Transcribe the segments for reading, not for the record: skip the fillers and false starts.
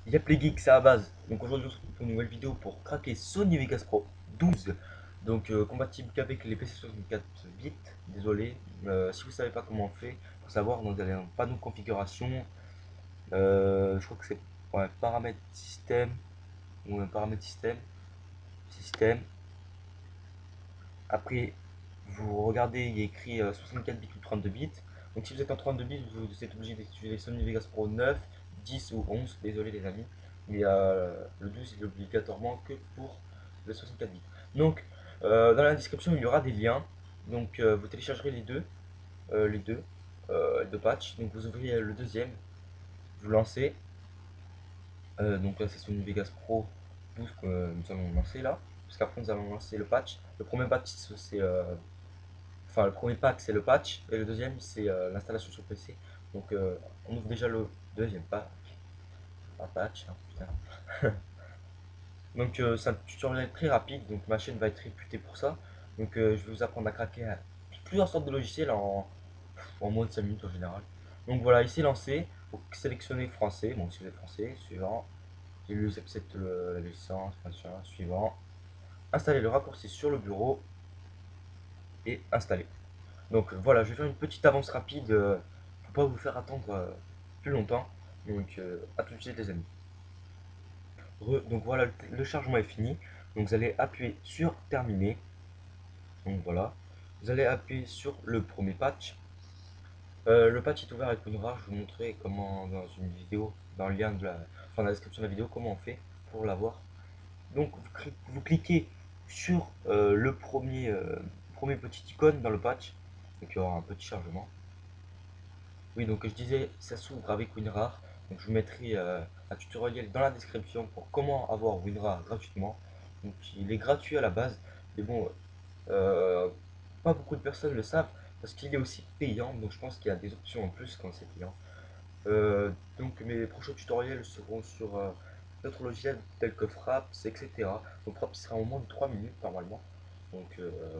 Yep les geeks, c'est à la base. Donc aujourd'hui on se retrouve pour une nouvelle vidéo pour craquer Sony Vegas Pro 12. Donc compatible qu'avec les PC 64 bits. Désolé. Si vous savez pas comment on fait, pour savoir, donc vous allez dans panneau de configuration. Je crois que c'est ouais, paramètres système ou un paramètre système. Système. Après vous regardez, il y a écrit 64 bits ou 32 bits. Donc si vous êtes en 32 bits, vous êtes obligé d'utiliser Sony Vegas Pro 9, 10 ou 11. Désolé les amis. Mais le 12 il est obligatoirement que pour le 64 bits. Donc dans la description il y aura des liens. Donc vous téléchargerez les deux patchs. Donc vous ouvrez le deuxième, vous lancez. Donc là c'est Sony Vegas Pro 12 que nous allons lancer là. Parce qu'après nous allons lancer le patch. Le premier patch c'est enfin, le premier pack c'est le patch et le deuxième c'est l'installation sur PC. Donc on ouvre déjà le deuxième pack. Pas patch, hein, putain. Donc c'est un tutoriel très rapide, donc ma chaîne va être réputée pour ça. Donc je vais vous apprendre à craquer plusieurs sortes de logiciels en moins de 5 minutes en général. Donc voilà, ici lancé, vous sélectionnez français, bon si vous êtes français, suivant. J'ai lu, j'accepte la licence, machin, suivant. Installer le raccourci sur le bureau et installer. Donc voilà, je vais faire une petite avance rapide, pour pas vous faire attendre plus longtemps. Donc à tout de suite les amis. Donc voilà, le chargement est fini. Donc vous allez appuyer sur terminer. Donc voilà, vous allez appuyer sur le premier patch. Le patch est ouvert avec WinRAR. Je vous montrerai comment dans une vidéo, dans le lien de la, enfin, dans la description de la vidéo, comment on fait pour l'avoir. Donc vous cliquez sur le premier petit icône dans le patch. Donc il y aura un petit chargement. Oui, donc je disais, ça s'ouvre avec WinRAR. Donc je vous mettrai un tutoriel dans la description pour comment avoir WinRAR gratuitement. Donc il est gratuit à la base, mais bon, euh, pas beaucoup de personnes le savent parce qu'il est aussi payant. Donc je pense qu'il y a des options en plus quand c'est payant. Donc mes prochains tutoriels seront sur d'autres logiciels tels que Fraps, etc. Donc Fraps sera en moins de 3 minutes normalement. Donc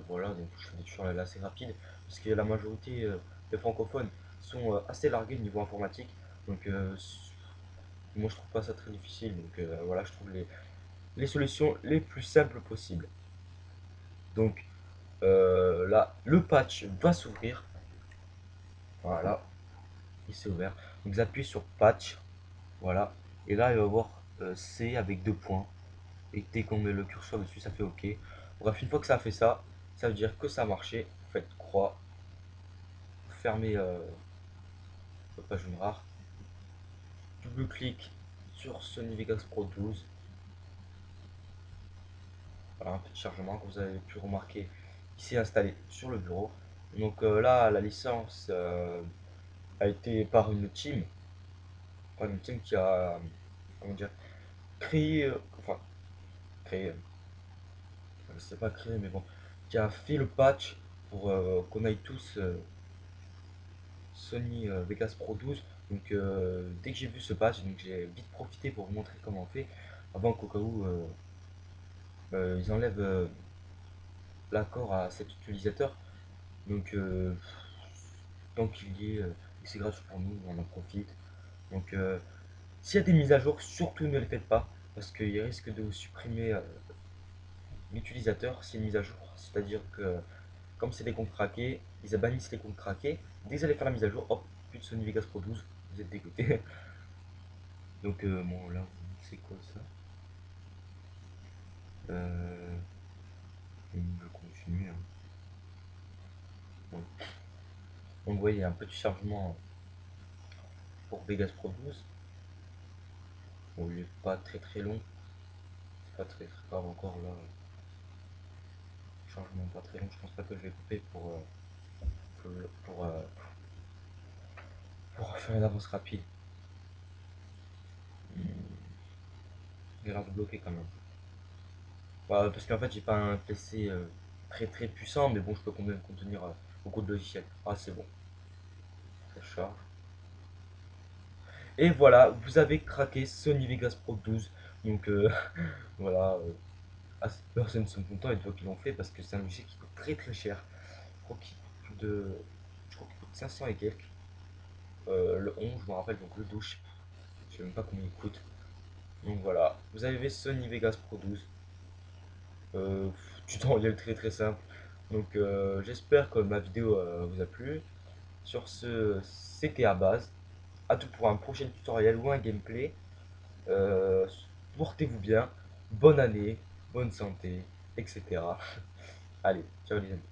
voilà, donc je fais des tutoriels assez rapides parce que la majorité des francophones sont assez largués niveau informatique. Donc moi je trouve pas ça très difficile. Donc voilà, je trouve les solutions les plus simples possibles. Donc là, le patch va s'ouvrir. Voilà, il s'est ouvert. Donc vous appuyez sur patch. Voilà. Et là, il va y avoir C avec deux points. Et dès qu'on met le curseur dessus, ça fait OK. Bref, une fois que ça a fait ça, ça veut dire que ça a marché. Vous faites croix. Vous fermez la page rare. Double-clic sur Sony Vegas Pro 12. Voilà, un petit chargement que vous avez pu remarquer ici installé sur le bureau. Donc là, la licence a été par une team qui a, comment dire, créé, enfin, créé, je sais pas créé, mais bon, qui a fait le patch pour qu'on aille tous Sony Vegas Pro 12. Donc dès que j'ai vu ce patch, donc j'ai vite profité pour vous montrer comment on fait, avant qu'au cas où ils enlèvent l'accord à cet utilisateur. Donc tant qu'il y est, et c'est gratuit pour nous, on en profite. Donc s'il y a des mises à jour, surtout ne les faites pas, parce qu'il risque de vous supprimer l'utilisateur s'il y a une mise à jour. C'est-à-dire que comme c'est des comptes craqués, ils bannissent les comptes craqués. Dès que vous allez faire la mise à jour, hop, plus de Sony Vegas Pro 12, vous êtes dégoûté. Donc bon là, c'est quoi ça? Je vais continuer, hein. Bon. Donc vous voyez, il y a un petit chargement pour Vegas Pro 12. Bon, il n'est pas très très long. C'est pas très très grave encore là. Chargement pas très long. Je pense pas que je vais couper pour faire une avance rapide. Grave bloqué quand même. Bah, parce qu'en fait, j'ai pas un PC très très puissant, mais bon, je peux quand même contenir beaucoup de logiciels. Ah, c'est bon, ça charge. Et voilà, vous avez craqué Sony Vegas Pro 12. Donc voilà, assez de personnes sont contents et de toi qui l'ont fait parce que c'est un logiciel qui coûte très très cher. Je crois qu'il coûte plus de. Je crois qu'il coûte 500 et quelques. Le 11, je me rappelle, donc le 12, je sais même pas combien il coûte. Donc voilà, vous avez Sony Vegas Pro 12. Tutoriel très très simple. Donc j'espère que ma vidéo vous a plu. Sur ce, c'était à base. À tout pour un prochain tutoriel ou un gameplay. Euh, Portez-vous bien. Bonne année, bonne santé, etc. Allez, ciao les amis.